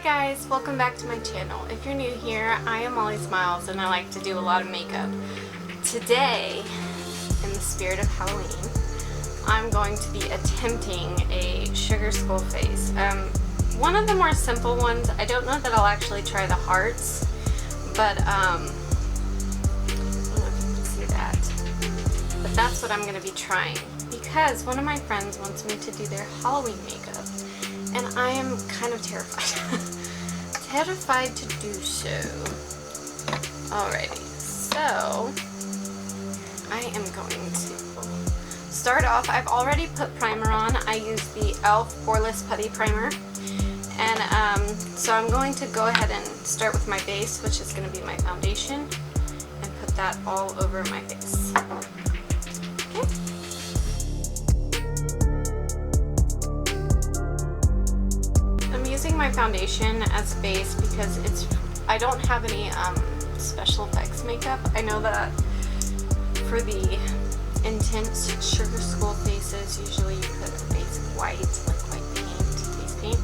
guys, welcome back to my channel. If you're new here, I am Molly Smiles and I like to do a lot of makeup. Today, in the spirit of Halloween, I'm going to be attempting a sugar skull face. One of the more simple ones. I don't know that I'll actually try the hearts, but I don't know if you can see that. But that's what I'm going to be trying because one of my friends wants me to do their Halloween makeup. And I am kind of terrified. Terrified to do so. Alrighty, so I am going to start off. I've already put primer on. I use the e.l.f. Poreless Putty Primer. And so I'm going to go ahead and start with my base, which is going to be my foundation, and put that all over my face. Okay. Using my foundation as base because I don't have any special effects makeup. I know that for the intense sugar skull faces, usually you put a base of white, like white paint, face paint,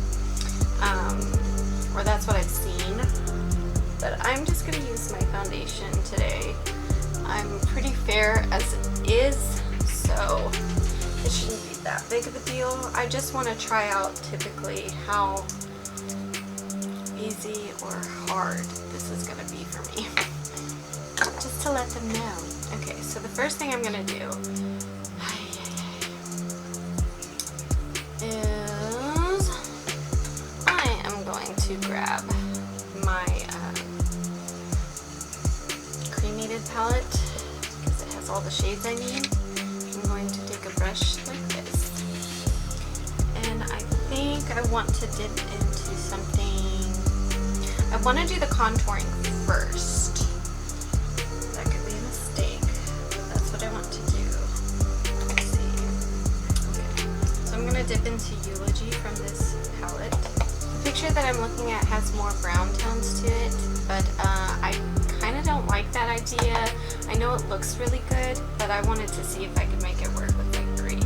or that's what I've seen. But I'm just going to use my foundation today. I'm pretty fair as it is, so it shouldn't be that big of a deal. I just want to try out typically how easy or hard this is going to be for me. Just to let them know. Okay, so the first thing I'm going to do is I am going to grab my cremated palette because it has all the shades I need. I'm going to take a brush like this, and I think I want to dip into something. I want to do the contouring first. That could be a mistake, but that's what I want to do. Let's see. Okay, so I'm going to dip into Eulogy from this palette. The picture that I'm looking at has more brown tones to it, but I kind of don't like that idea. I know it looks really good, but I wanted to see if I could make it work with like grays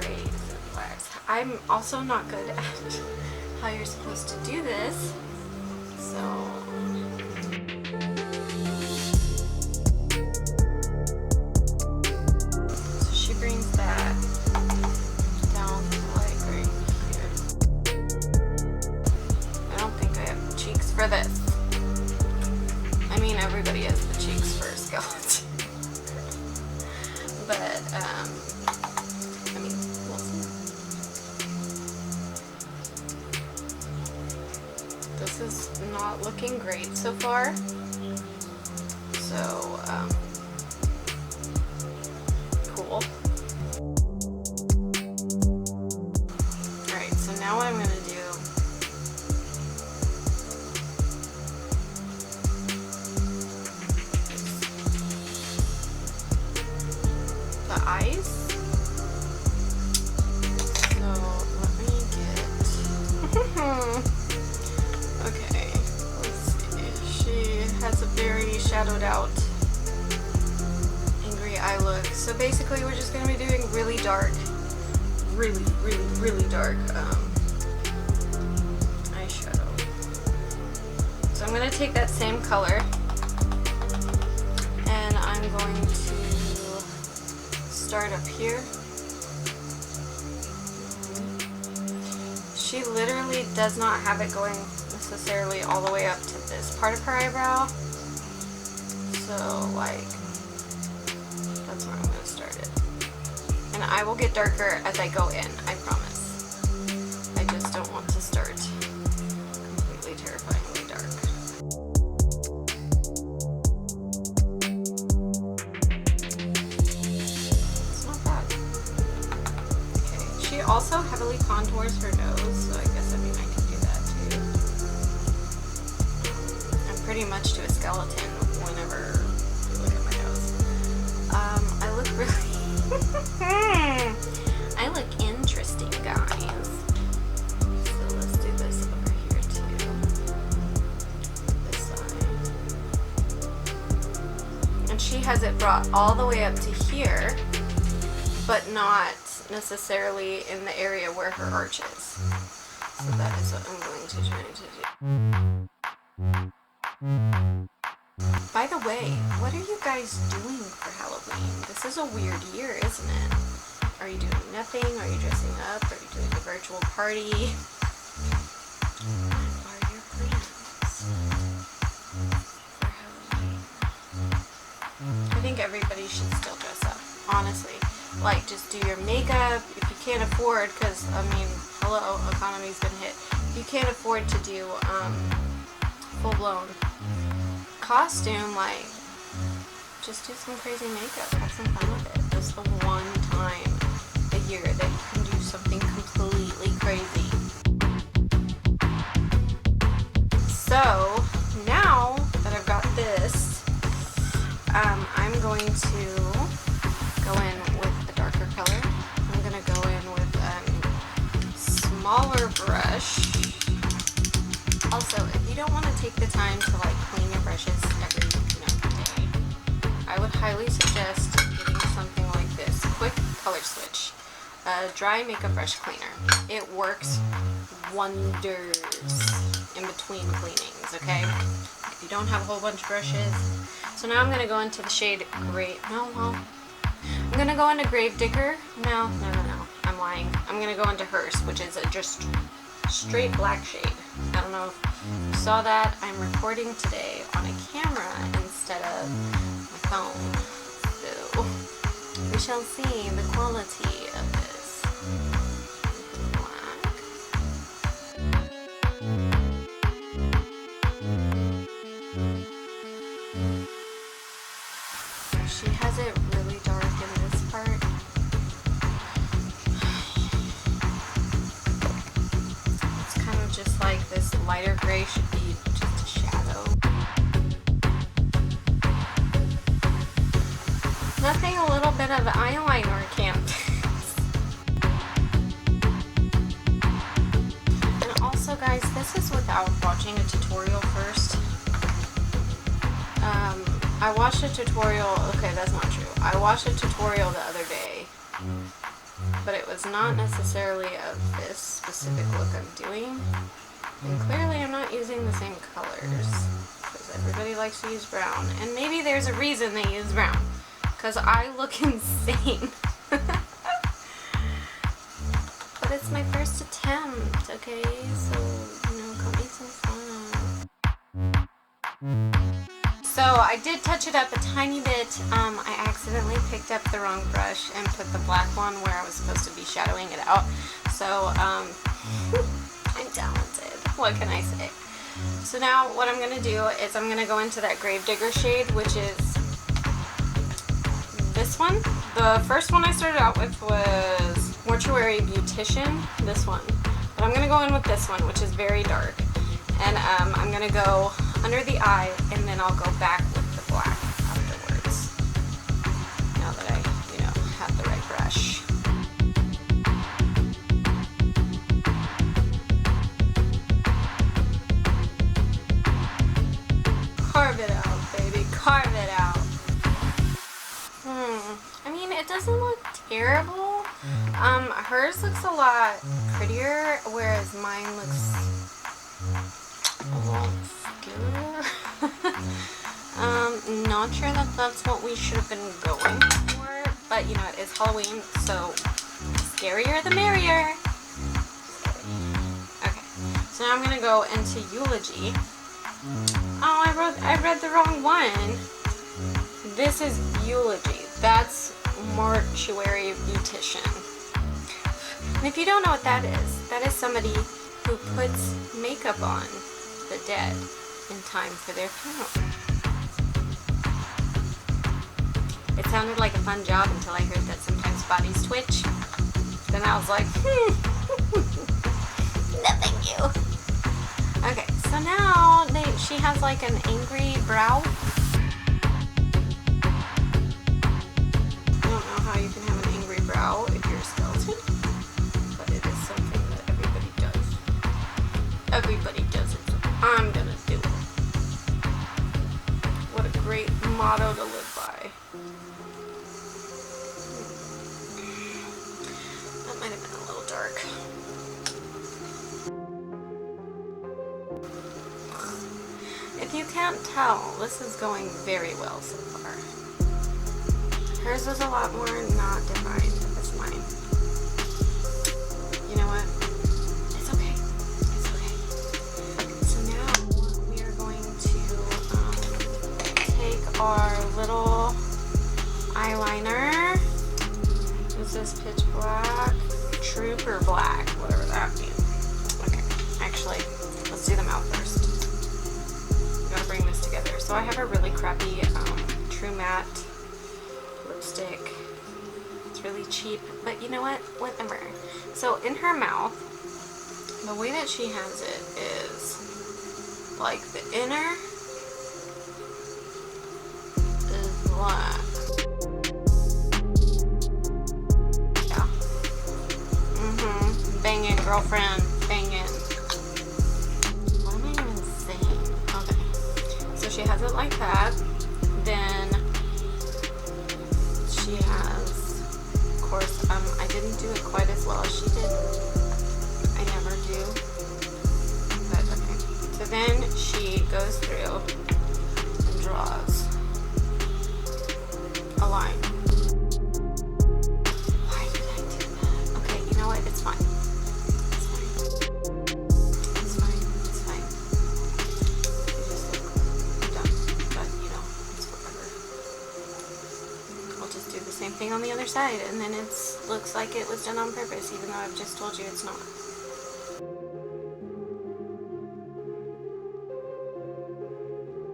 and blacks. I'm also not good at how you're supposed to do this, so she brings that down like right here. I don't think I have the cheeks for this. I mean, everybody has the cheeks for a skeleton. But, I mean, we'll see. This is not looking great so far. So, cool. Alright, so now what I'm going to do the eyes. So let me get okay, let's see. She has a very shadowed out angry eye look. So basically we're just going to be doing really dark, really dark eyeshadow. So I'm going to take that same color and I'm going to start up here. She literally does not have it going necessarily all the way up to this part of her eyebrow. So like, that's where I'm going to start it. And I will get darker as I go in, I promise. I just don't want to start completely terrifyingly dark. She also heavily contours her nose, so I guess I can do that too. I'm pretty much to a skeleton whenever you look at my nose. I look really I look interesting, guys. So let's do this over here too. This side. And she has it brought all the way up to here, but not necessarily in the area where her arch is. So that is what I'm going By the way, what are you guys doing for Halloween? This is a weird year, isn't it? Are you doing nothing? Are you dressing up? Are you doing a virtual party? What are your plans for Halloween? I think everybody should still dress up, honestly. Like, just do your makeup. If you can't afford, because, I mean, hello, economy's been hit. If you can't afford to do full-blown costume, like, just do some crazy makeup. Have some fun with it. This is the one time a year that you can do something completely crazy. So, now that I've got this, I'm going to go in with a darker color. I'm going to go in with a smaller brush. Also, if you don't want to take the time to like clean your brushes every day, I would highly suggest getting something like this. Quick color switch. A dry makeup brush cleaner. It works wonders in between cleanings, okay? If you don't have a whole bunch of brushes. So now I'm going to go into the shade I'm going to go into Gravedigger. No. I'm lying. I'm going to go into Hearse, which is a just straight black shade. I don't know if you saw that. I'm recording today on a camera instead of my phone. So we shall see the quality of this. She has it really dark in this part. It's kind of just like this lighter gray should be just a shadow. Nothing a little bit of eyeliner can't fix. And also, guys, this is without watching a tutorial first. I watched a tutorial, okay, that's not true. I watched a tutorial the other day, but it was not necessarily of this specific look I'm doing. And clearly I'm not using the same colors, because everybody likes to use brown. And maybe there's a reason they use brown, because I look insane. But it's my first attempt, okay? So, come make some fun. So I did touch it up a tiny bit. I accidentally picked up the wrong brush and put the black one where I was supposed to be shadowing it out. So I'm talented. What can I say? So now what I'm going to do is I'm going to go into that Gravedigger shade, which is this one. The first one I started out with was Mortuary Beautician, this one. But I'm going to go in with this one, which is very dark. And I'm going to go under the eye, and then I'll go back with the black afterwards. Now that I, have the right brush. Carve it out, baby. Carve it out. I mean, it doesn't look terrible. Hers looks a lot prettier, whereas mine looks a little scarier. Not sure that that's what we should have been going for, but it is Halloween, so scarier the merrier. Okay, so now I'm gonna go into Eulogy. Oh, I read the wrong one. This is Eulogy. That's Mortuary Beautician. And if you don't know what that is somebody who puts makeup on the dead in time for their funeral. It sounded like a fun job until I heard that sometimes bodies twitch. Then I was like, no thank you. Okay, so now she has like an angry brow. I don't know how you can have an angry brow if you're a skeleton, but it is something that everybody does. Everybody does it, so I'm gonna do it. What a great motto to live by. That might have been a little dark. If you can't tell, this is going very well so far. Hers was a lot more not defined as mine. You know what? It's okay. It's okay. So now we are going to take our little eyeliner. Is this Pitch Black? Trooper Black, whatever that means. Okay, actually, let's do the mouth first. I'm gonna bring this together. So I have a really crappy True Matte lipstick. It's really cheap, but you know what? Whatever. So in her mouth, the way that she has it is like the inner is black. Yeah. Banging, girlfriend. Banging. What am I even saying? Okay. So she has it like that. Then she has, of course, I didn't do it quite as well as she did. I never do. But okay. So then she goes through and draws a line. Why did I do that? Okay, you know what? It's fine. It's fine. It's fine. It's fine. You just look dumb. But, you know, it's whatever. I'll just do the same thing on the other side, and then it looks like it was done on purpose, even though I've just told you it's not.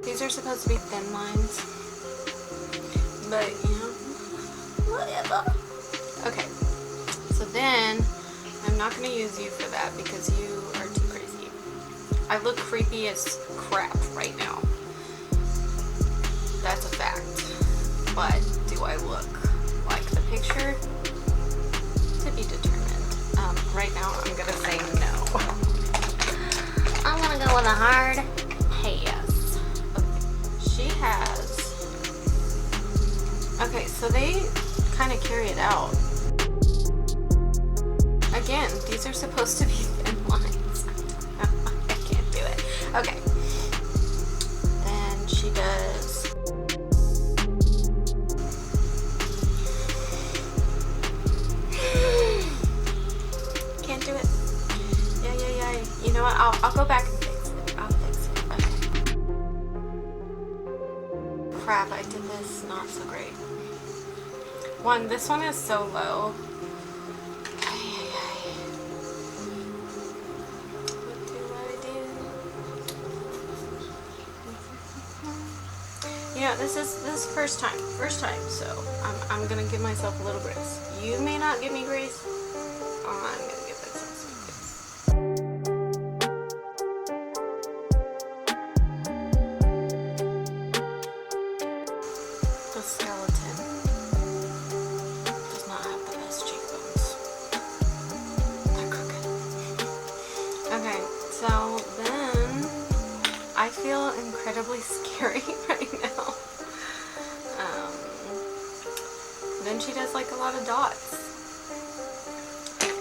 These are supposed to be thin lines, but you know, whatever. Okay, so then I'm not going to use you for that because you are too crazy. I look creepy as crap right now. That's a fact. But do I look like the picture? To be determined. Right now I'm going to say no. I'm going to go with a hard pass. She has... Okay, so they kind of carry it out. Again, these are supposed to be thin lines. I can't do it. Okay. Then she does... Can't do it. Yeah. You know what? I'll go back and fix it. I'll fix it. Okay. Crap, I did this not so great. One, this one is so low. What do I do? You know, this is first time, so I'm gonna give myself a little grace. You may not give me grace. I'm gonna give myself some grace. The skeleton does not have the best cheekbones. They're crooked. Okay, so then I feel incredibly scary right now. Then she does like a lot of dots.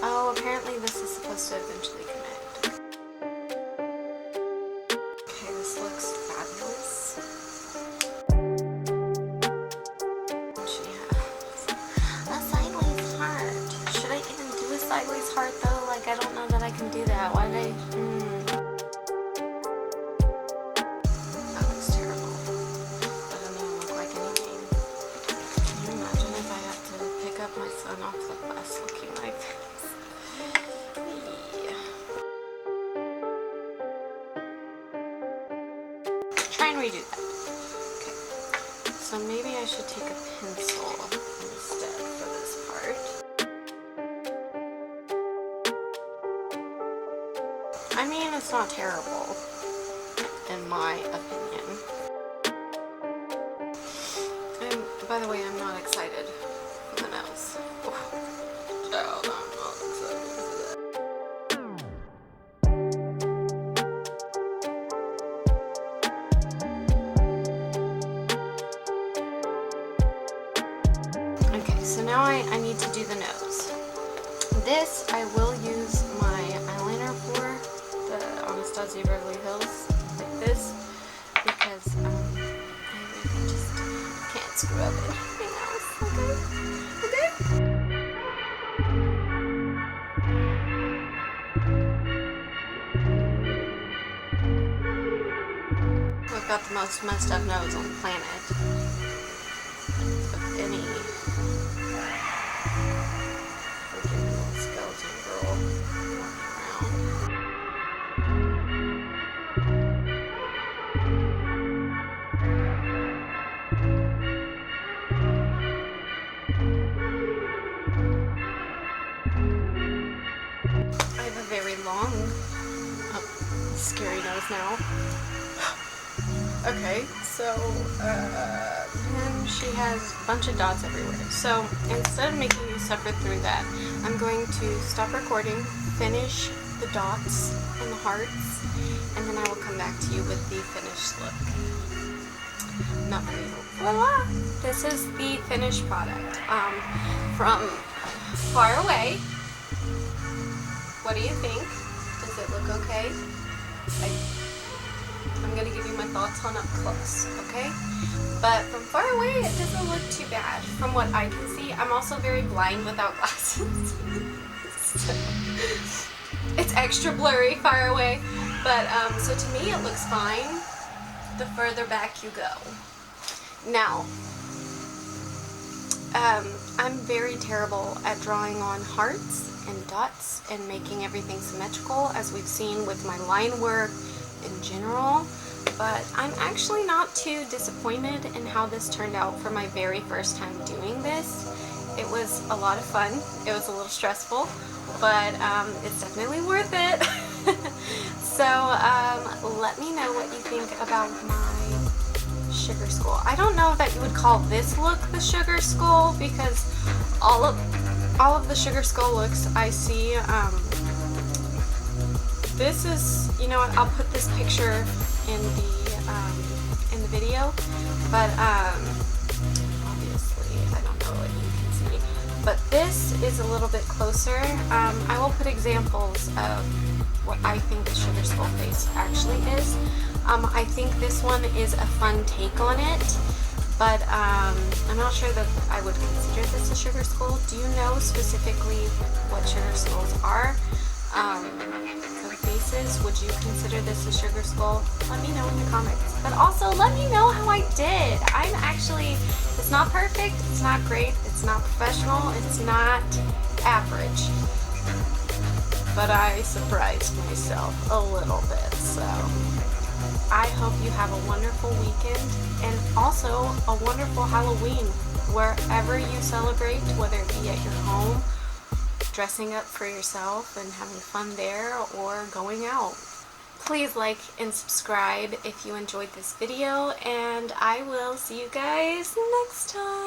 Oh, apparently this is supposed to eventually connect. Okay, this looks fabulous. She has a sideways heart. Should I even do a sideways heart though? Like, I don't know that I can do that. Why did I? That looks terrible. Doesn't even look like anything. Can you imagine if I have to pick up my son off the bus looking like this? Try and redo that. Okay. So maybe I should take a pencil instead for this part. I mean, it's not terrible, in my opinion. And by the way, I'm not excited for the nails. Child, I'm not excited for that. Okay, so now I need to do the nose. This I will use my eyeliner for, the Anastasia Beverly Hills, like this, because I really just can't screw up anything else. Okay? We've got the most messed up nose on the planet. Of any freaking little skeleton girl walking around. I have a very long, scary nose now. Okay, so and she has a bunch of dots everywhere. So instead of making you suffer through that, I'm going to stop recording, finish the dots and the hearts, and then I will come back to you with the finished look. Not very voila! This is the finished product. From far away. What do you think? Does it look okay? I'm gonna give you my thoughts on up close, okay? But from far away, it doesn't look too bad. From what I can see, I'm also very blind without glasses. So, it's extra blurry far away. But, so to me, it looks fine the further back you go. Now, I'm very terrible at drawing on hearts and dots and making everything symmetrical, as we've seen with my line work in general, but I'm actually not too disappointed in how this turned out for my very first time doing this. It was a lot of fun. It was a little stressful, but it's definitely worth it. So let me know what you think about my sugar skull. I don't know that you would call this look the sugar skull, because all of the sugar skull looks I see, this is, you know what, I'll put this picture in the video, but obviously I don't know what you can see, but this is a little bit closer. I will put examples of what I think the sugar skull face actually is. I think this one is a fun take on it, but I'm not sure that I would consider this a sugar skull. Do you know specifically what sugar skulls are? For the faces, would you consider this a sugar skull? Let me know in the comments. But also, let me know how I did. I'm actually, it's not perfect, it's not great, it's not professional, it's not average. But I surprised myself a little bit, so I hope you have a wonderful weekend and also a wonderful Halloween wherever you celebrate, whether it be at your home, dressing up for yourself and having fun there, or going out. Please like and subscribe if you enjoyed this video, and I will see you guys next time.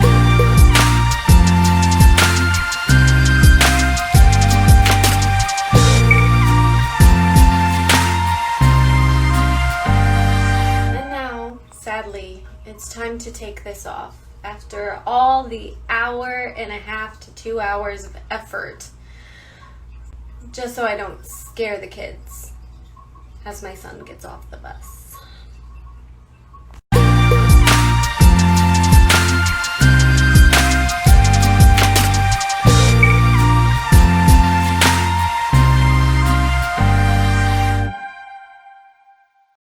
Sadly, it's time to take this off after all the 1.5 to 2 hours of effort, just so I don't scare the kids as my son gets off the bus.